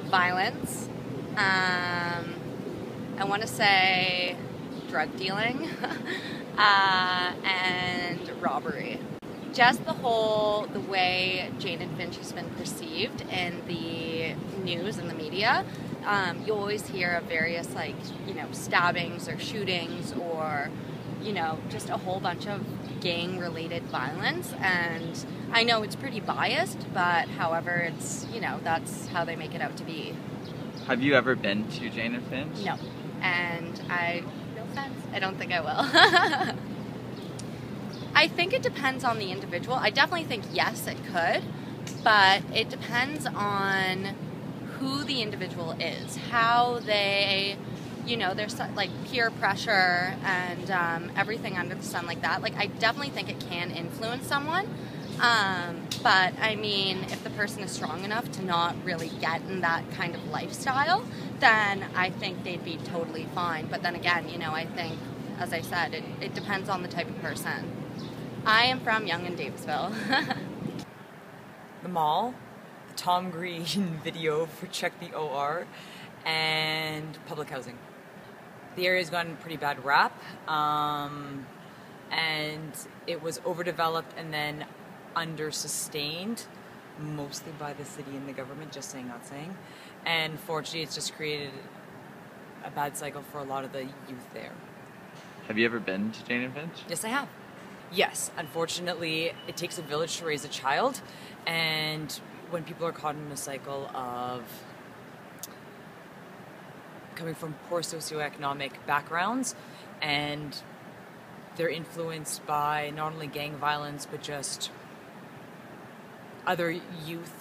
violence. I want to say drug dealing and robbery. Just the way Jane and Finch has been perceived in the news and the media. You always hear of various stabbings or shootings or just a whole bunch of gang-related violence, and I know it's pretty biased, but however, it's that's how they make it out to be. Have you ever been to Jane and Finch? No, and no offense, I don't think I will. I think it depends on the individual. I definitely think yes, it could, but it depends on who the individual is, how they. There's peer pressure and everything under the sun like that. I definitely think it can influence someone. But I mean, if the person is strong enough to not really get in that kind of lifestyle, then I think they'd be totally fine. But then again, I think, as I said, it depends on the type of person. I am from Yonge and Davisville. The mall, the Tom Green video for Check the OR, and public housing. The area's gotten a pretty bad rap, and it was overdeveloped and then under-sustained, mostly by the city and the government, just saying, not saying. And fortunately, it's just created a bad cycle for a lot of the youth there. Have you ever been to Jane and Finch? Yes, I have. Yes, unfortunately, it takes a village to raise a child, and when people are caught in a cycle of coming from poor socioeconomic backgrounds, and they're influenced by not only gang violence but just other youth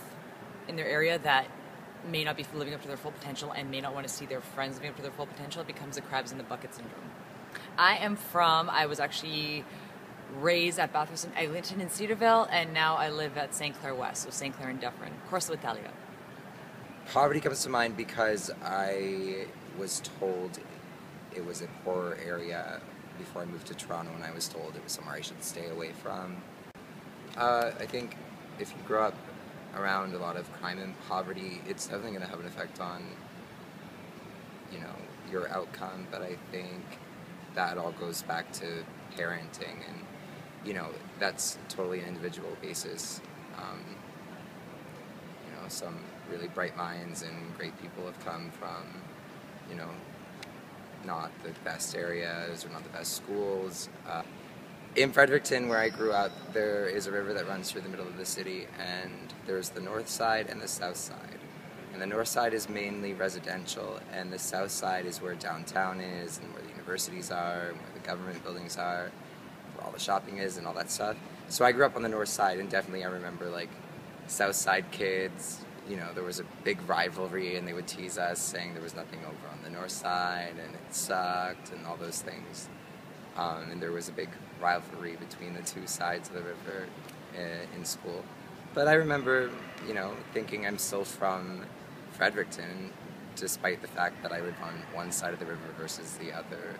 in their area that may not be living up to their full potential and may not want to see their friends living up to their full potential, it becomes the crabs in the bucket syndrome. I was actually raised at Bathurst and Eglinton in Cedarville, and now I live at St. Clair West, so St. Clair and Dufferin, Corso Italia. Poverty comes to mind because I was told it was a poor area before I moved to Toronto, and I was told it was somewhere I should stay away from. I think if you grow up around a lot of crime and poverty, it's definitely going to have an effect on, your outcome, but I think that all goes back to parenting, and, that's totally an individual basis. Some really bright minds and great people have come from, not the best areas or not the best schools. In Fredericton, where I grew up, there is a river that runs through the middle of the city, and there's the north side and the south side. And the north side is mainly residential, and the south side is where downtown is, and where the universities are, and where the government buildings are, where all the shopping is, and all that stuff. So I grew up on the north side, and definitely I remember, south side kids, there was a big rivalry, and they would tease us saying there was nothing over on the north side, and it sucked, and all those things. And there was a big rivalry between the two sides of the river in school. But I remember, thinking I'm still from Fredericton, despite the fact that I live on one side of the river versus the other.